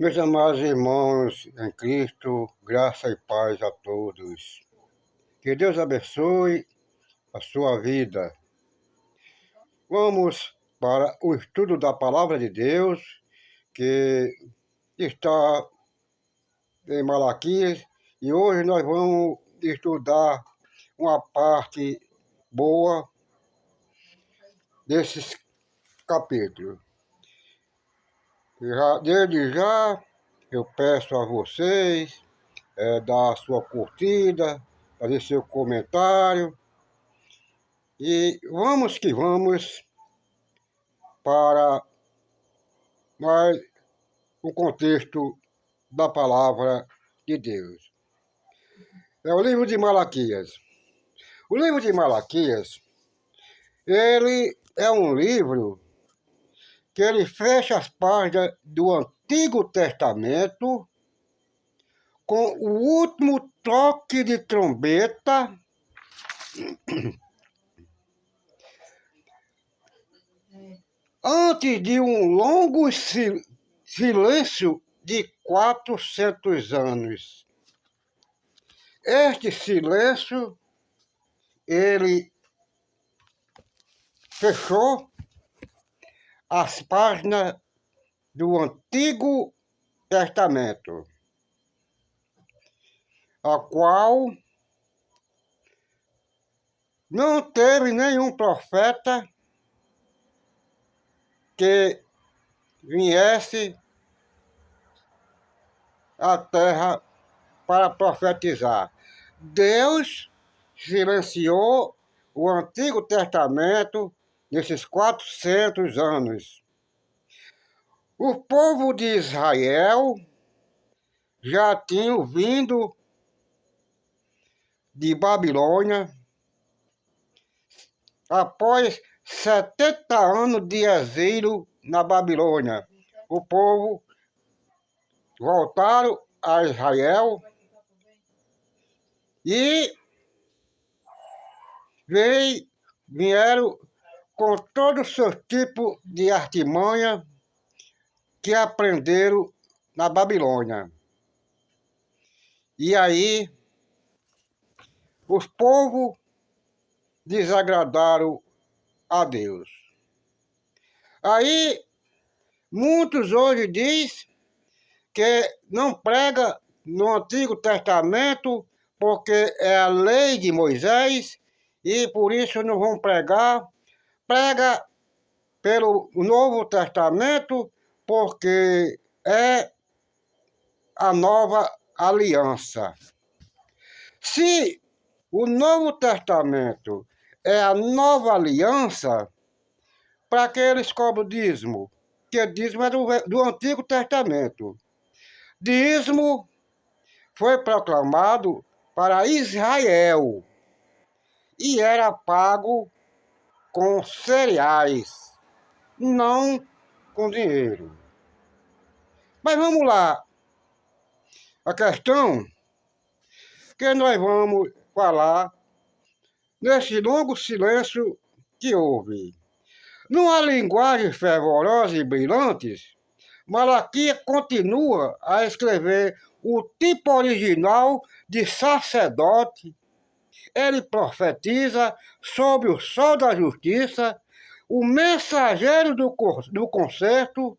Meus amados irmãos em Cristo, graça e paz a todos. Que Deus abençoe a sua vida. Vamos para o estudo da Palavra de Deus, que está em Malaquias, e hoje nós vamos estudar uma parte boa desses capítulos. Desde já, eu peço a vocês dar a sua curtida, fazer seu comentário. E vamos que vamos para mais o contexto da palavra de Deus. É o livro de Malaquias. O livro de Malaquias, ele é um livro que ele fecha as páginas do Antigo Testamento com o último toque de trombeta antes de um longo silêncio de 400 anos. Este silêncio, ele fechou as páginas do Antigo Testamento, a qual não teve nenhum profeta que viesse à terra para profetizar. Deus silenciou o Antigo Testamento nesses 400 anos. O povo de Israel já tinha vindo de Babilônia após 70 anos de exílio na Babilônia. O povo voltaram a Israel e vieram com todo o seu tipo de artimanha que aprenderam na Babilônia. E aí, os povos desagradaram a Deus. Aí, muitos hoje dizem que não prega no Antigo Testamento porque é a lei de Moisés e por isso não vão pregar. Prega pelo Novo Testamento porque é a nova aliança. Se o Novo Testamento é a nova aliança, para que eles cobram dízimo? Porque dízimo é do Antigo Testamento. Dízimo foi proclamado para Israel e era pago com cereais, não com dinheiro. Mas vamos lá. A questão que nós vamos falar nesse longo silêncio que houve. Numa linguagem fervorosa e brilhante, Malaquias continua a escrever o tipo original de sacerdote. Ele profetiza sobre o sol da justiça, o mensageiro do concerto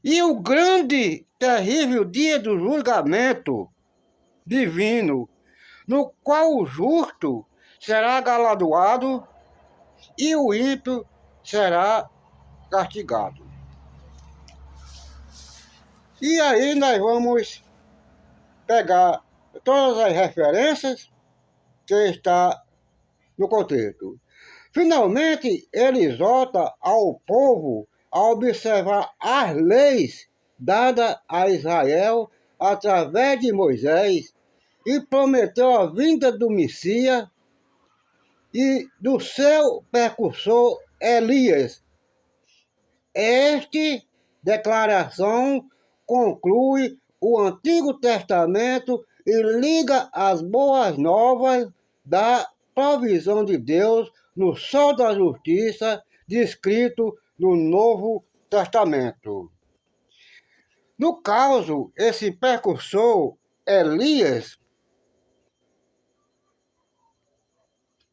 e o grande, terrível dia do julgamento divino, no qual o justo será galardoado e o ímpio será castigado. E aí nós vamos pegar todas as referências que está no contexto. Finalmente, ele exorta ao povo a observar as leis dadas a Israel através de Moisés e prometeu a vinda do Messias e do seu precursor Elias. Esta declaração conclui o Antigo Testamento e liga as boas novas da provisão de Deus no sol da justiça, descrito no Novo Testamento. No caso, esse precursor, Elias,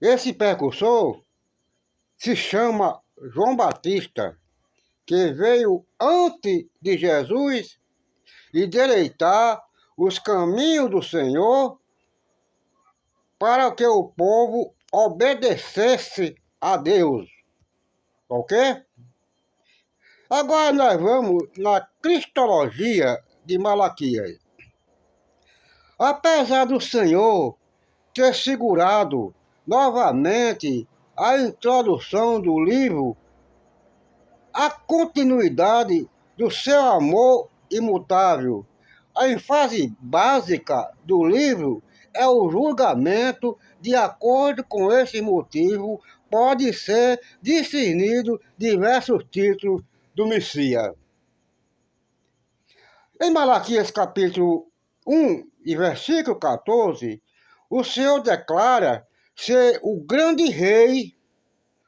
esse precursor se chama João Batista, que veio antes de Jesus endireitar os caminhos do Senhor para que o povo obedecesse a Deus. Ok? Agora nós vamos na cristologia de Malaquias. Apesar do Senhor ter segurado novamente a introdução do livro, a continuidade do seu amor imutável, a ênfase básica do livro é o julgamento. De acordo com esse motivo, pode ser discernido diversos títulos do Messias. Em Malaquias capítulo 1 e versículo 14, o Senhor declara ser o grande rei,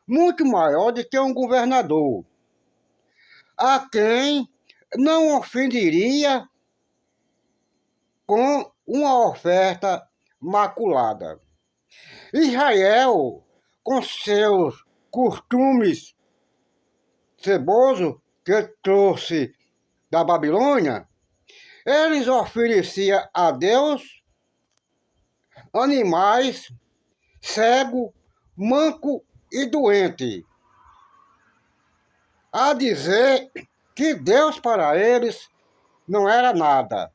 muito maior do que um governador, a quem não ofenderia com uma oferta maculada. Israel, com seus costumes cebosos que trouxe da Babilônia, eles ofereciam a Deus animais cego, manco e doente, a dizer que Deus para eles não era nada.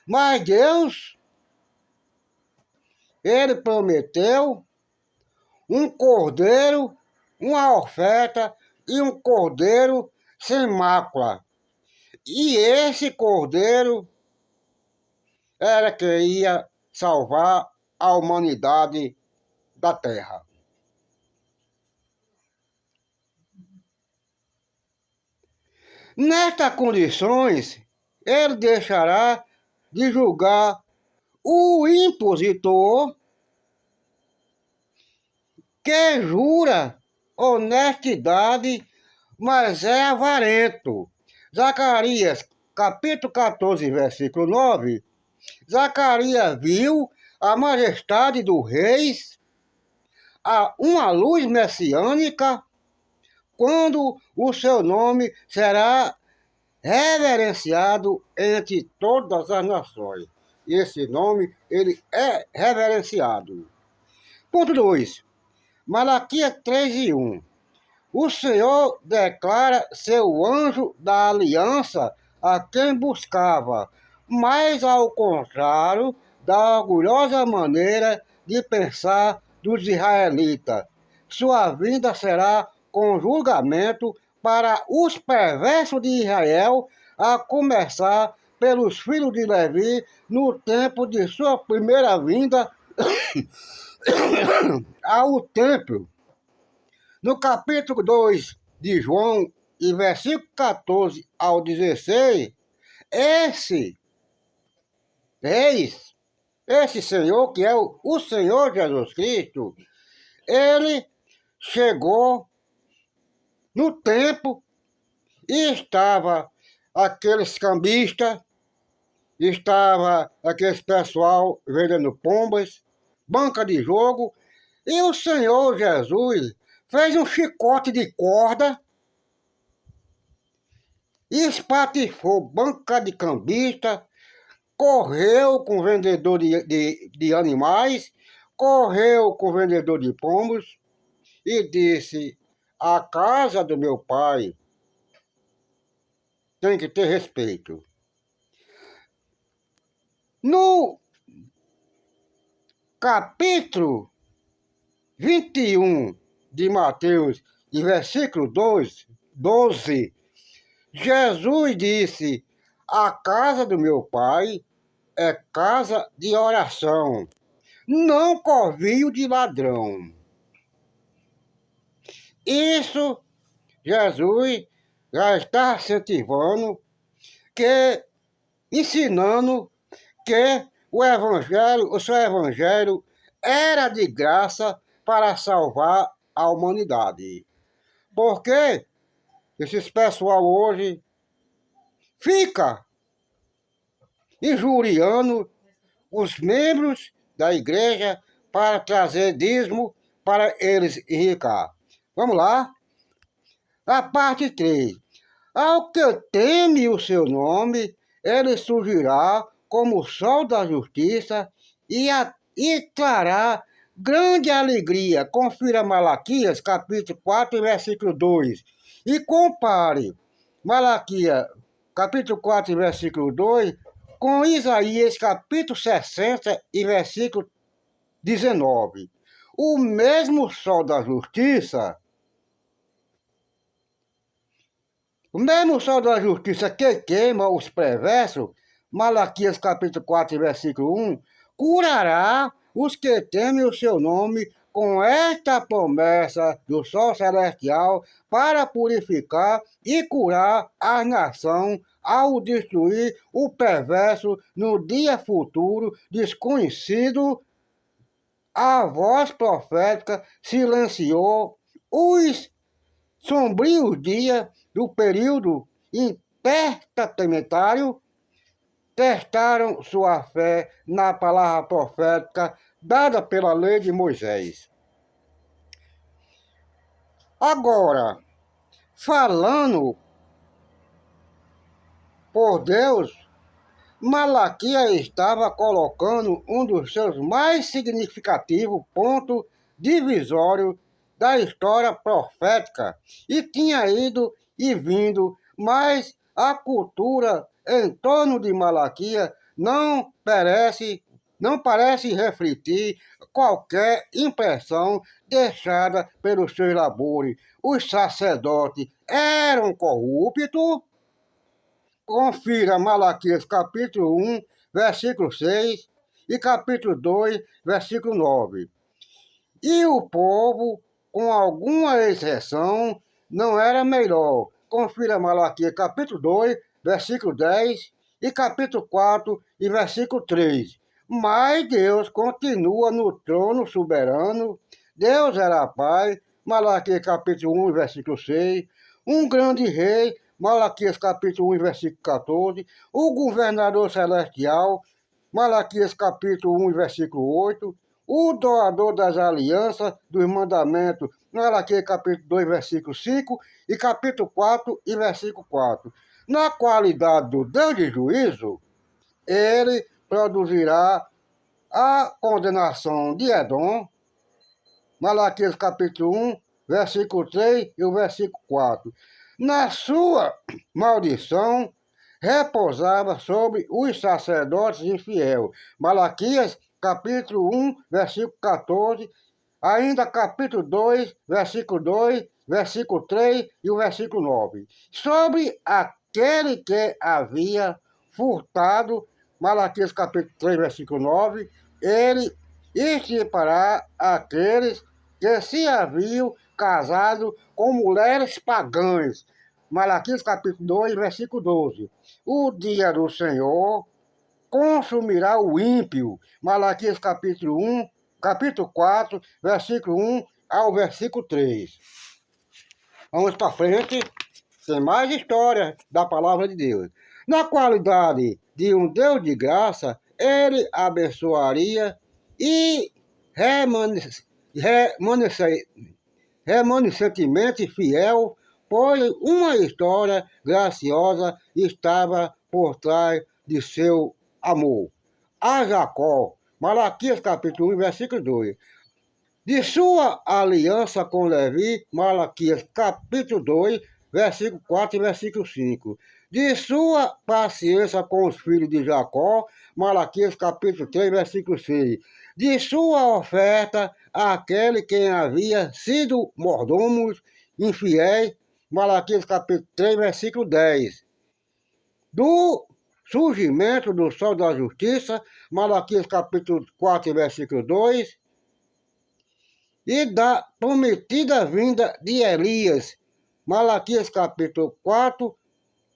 Mas Deus, ele prometeu um cordeiro, uma oferta e um cordeiro sem mácula. E esse cordeiro era que ia salvar a humanidade da terra. Nestas condições, ele deixará de julgar o impositor que jura honestidade, mas é avarento. Zacarias, capítulo 14, versículo 9. Zacarias viu a majestade do rei, uma luz messiânica, quando o seu nome será reverenciado entre todas as nações. Esse nome, ele é reverenciado. Ponto 2. Malaquias 3 e 1. O Senhor declara seu anjo da aliança a quem buscava, mas ao contrário da orgulhosa maneira de pensar dos israelitas. Sua vinda será com julgamento para os perversos de Israel, a começar pelos filhos de Levi, no tempo de sua primeira vinda ao templo. No capítulo 2 de João, e versículo 14 ao 16, esse Senhor, que é o Senhor Jesus Cristo, ele chegou no templo e estava aqueles cambistas, estava aquele pessoal vendendo pombas, banca de jogo, e o Senhor Jesus fez um chicote de corda, espatifou banca de cambista, correu com vendedor de animais, correu com vendedor de pombos e disse: a casa do meu pai tem que ter respeito. No capítulo 21 de Mateus, e versículo 12, Jesus disse: a casa do meu pai é casa de oração, não covil de ladrão. Isso Jesus já está incentivando, ensinando que o seu evangelho era de graça para salvar a humanidade. Porque esses pessoal hoje fica injuriando os membros da igreja para trazer dízimo para eles enricar. Vamos lá? A parte 3. Ao que teme o seu nome, ele surgirá como o sol da justiça e trará grande alegria. Confira Malaquias, capítulo 4, versículo 2. E compare Malaquias, capítulo 4, versículo 2, com Isaías, capítulo 60 e versículo 19. O mesmo sol da justiça, o mesmo sol da justiça que queima os perversos, Malaquias capítulo 4, versículo 1, curará os que temem o seu nome com esta promessa do sol celestial para purificar e curar a nação ao destruir o perverso no dia futuro desconhecido. A voz profética silenciou os sombrios dias do período intertestamentário, testaram sua fé na palavra profética dada pela lei de Moisés. Agora, falando por Deus, Malaquias estava colocando um dos seus mais significativos pontos divisórios da história profética e tinha ido e vindo, mas a cultura em torno de Malaquias não parece refletir qualquer impressão deixada pelos seus labores. Os sacerdotes eram corruptos. Confira Malaquias capítulo 1, versículo 6 e capítulo 2, versículo 9. E o povo, com alguma exceção, não era melhor. Confira Malaquias capítulo 2, versículo 10 e capítulo 4 e versículo 3. Mas Deus continua no trono soberano. Deus era Pai. Malaquias capítulo 1, versículo 6. Um grande rei. Malaquias capítulo 1, versículo 14. O governador celestial. Malaquias capítulo 1, versículo 8. O doador das alianças, dos mandamentos, Malaquias capítulo 2, versículo 5, e capítulo 4 e versículo 4. Na qualidade do Deus de juízo, ele produzirá a condenação de Edom, Malaquias capítulo 1, versículo 3 e o versículo 4. Na sua maldição, repousava sobre os sacerdotes infiéis. Malaquias capítulo 1, versículo 14, ainda capítulo 2, versículo 2, versículo 3 e o versículo 9. Sobre aquele que havia furtado, Malaquias capítulo 3, versículo 9, ele extirpará aqueles que se haviam casado com mulheres pagãs. Malaquias capítulo 2, versículo 12. O dia do Senhor consumirá o ímpio. Malaquias capítulo 1, capítulo 4, versículo 1 ao versículo 3. Vamos para frente, tem mais história da palavra de Deus. Na qualidade de um Deus de graça, ele abençoaria e remanescentemente fiel, pois uma história graciosa estava por trás de seu amor. A Jacó, Malaquias capítulo 1, versículo 2. De sua aliança com Levi, Malaquias capítulo 2, versículo 4 e versículo 5. De sua paciência com os filhos de Jacó, Malaquias capítulo 3, versículo 6. De sua oferta àquele quem havia sido mordomos infiéis, Malaquias capítulo 3, versículo 10. Do surgimento do sol da justiça, Malaquias capítulo 4, versículo 2. E da prometida vinda de Elias, Malaquias capítulo 4,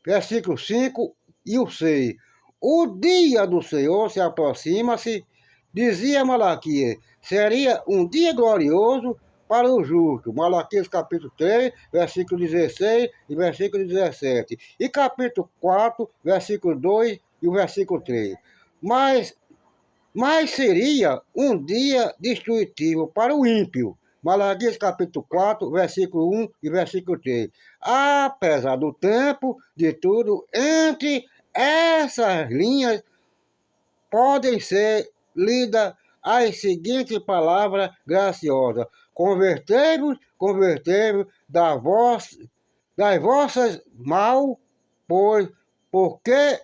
versículo 5 e o 6. O dia do Senhor se aproxima-se, dizia Malaquias, seria um dia glorioso para o justo. Malaquias capítulo 3, versículo 16 e versículo 17. E capítulo 4, versículo 2 e o versículo 3. Mas seria um dia destrutivo para o ímpio. Malaquias capítulo 4, versículo 1 e versículo 3. Apesar do tempo, de tudo, entre essas linhas podem ser lidas as seguintes palavras graciosas: convertei-vos, convertei-vos das vossas mal, pois porque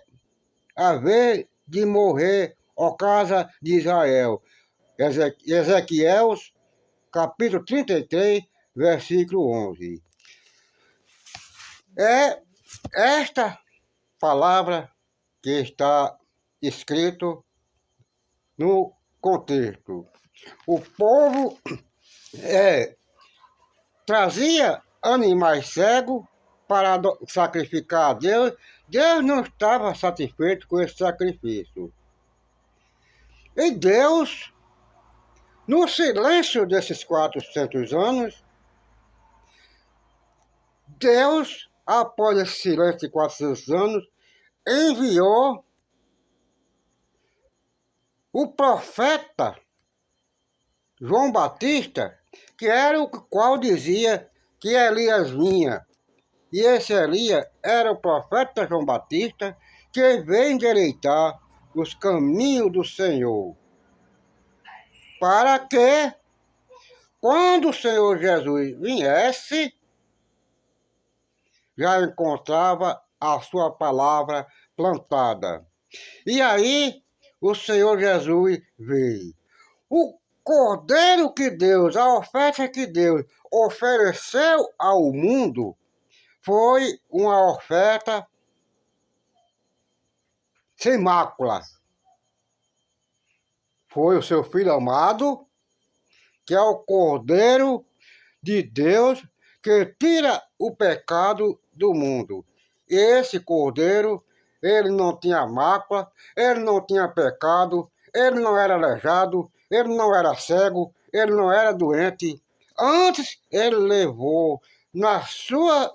haver de morrer, ó casa de Israel. Ezequiel, capítulo 33, versículo 11. É esta palavra que está escrito no contexto. O povo trazia animais cegos para sacrificar a Deus. Deus não estava satisfeito com esse sacrifício. E Deus, no silêncio desses 400 anos, Deus, após esse silêncio de 400 anos, enviou o profeta João Batista, que era o qual dizia que Elias vinha. E esse Elias era o profeta João Batista, que veio endireitar os caminhos do Senhor. Para que, quando o Senhor Jesus viesse, já encontrava a sua palavra plantada. E aí, o Senhor Jesus veio. O cordeiro que Deus, a oferta que Deus ofereceu ao mundo, foi uma oferta sem mácula. Foi o seu Filho amado, que é o Cordeiro de Deus, que tira o pecado do mundo. Esse Cordeiro, ele não tinha mácula, ele não tinha pecado, ele não era aleijado, ele não era cego, ele não era doente. Antes, ele levou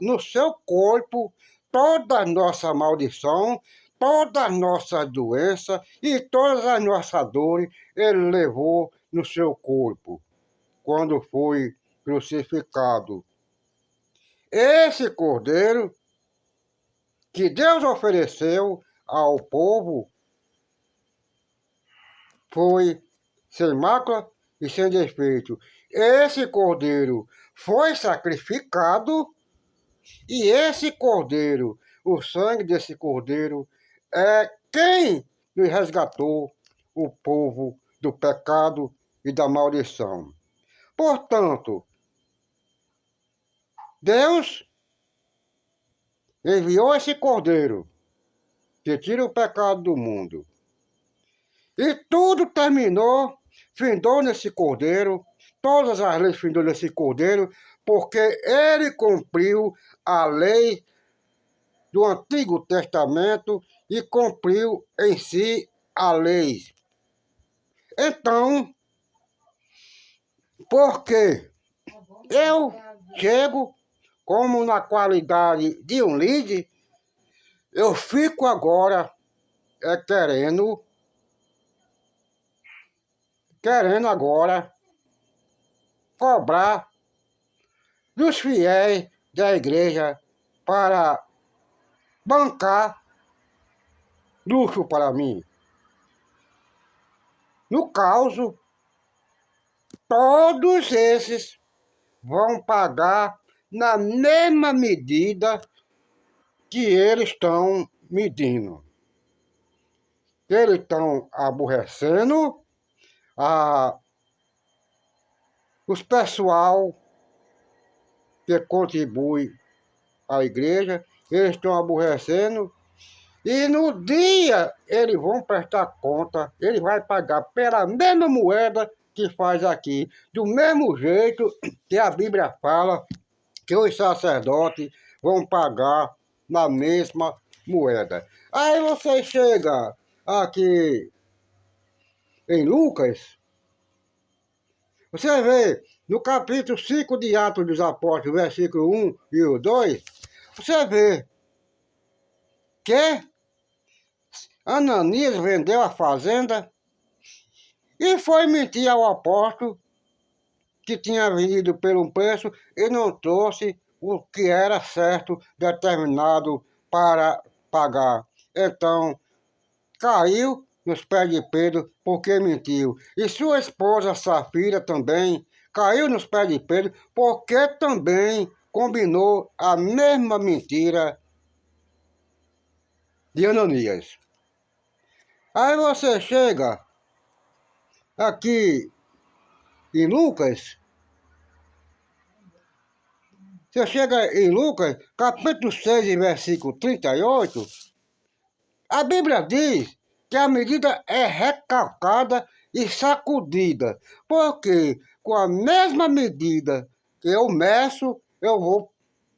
no seu corpo toda a nossa maldição, toda a nossa doença e todas as nossas dores, ele levou no seu corpo, quando foi crucificado. Esse cordeiro que Deus ofereceu ao povo foi sem mácula e sem defeito. Esse cordeiro foi sacrificado e esse cordeiro, o sangue desse cordeiro, é quem nos resgatou o povo do pecado e da maldição. Portanto, Deus enviou esse cordeiro que tira o pecado do mundo. E tudo terminou, findou nesse cordeiro, todas as leis findou nesse cordeiro, porque ele cumpriu a lei do Antigo Testamento e cumpriu em si a lei. Então, porque eu chego como na qualidade de um líder, eu fico agora querendo agora cobrar dos fiéis da igreja para bancar luxo para mim. No caso, todos esses vão pagar na mesma medida que eles estão medindo. Eles estão aborrecendo os pessoal que contribui à igreja, eles estão aborrecendo, e no dia eles vão prestar conta, ele vai pagar pela mesma moeda que faz aqui, do mesmo jeito que a Bíblia fala que os sacerdotes vão pagar na mesma moeda. Aí você chega aqui em Lucas, você vê no capítulo 5 de Atos dos Apóstolos, versículo 1 e o 2, você vê que Ananias vendeu a fazenda e foi mentir ao apóstolo que tinha vendido por um preço e não trouxe o que era certo, determinado para pagar. Então, caiu nos pés de Pedro porque mentiu. E sua esposa Safira também caiu nos pés de Pedro porque também combinou a mesma mentira de Ananias. Aí você chega aqui em Lucas, você chega em Lucas, capítulo 6, versículo 38, a Bíblia diz que a medida é recalcada e sacudida, porque com a mesma medida que eu meço, eu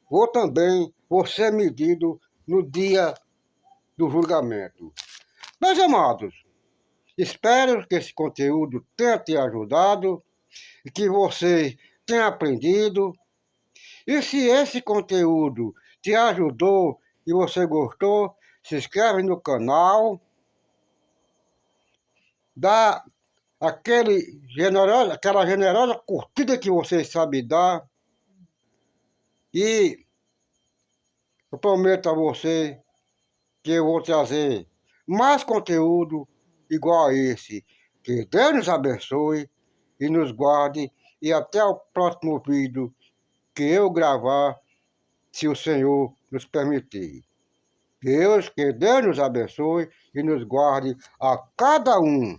vou também ser medido no dia do julgamento. Meus amados, espero que esse conteúdo tenha te ajudado e que você tenha aprendido. E se esse conteúdo te ajudou e você gostou, se inscreve no canal, dá aquela generosa curtida que você sabe dar. E eu prometo a você que eu vou trazer mais conteúdo igual a esse. Que Deus nos abençoe e nos guarde. E até o próximo vídeo que eu gravar, se o Senhor nos permitir. Que Deus nos abençoe e nos guarde a cada um.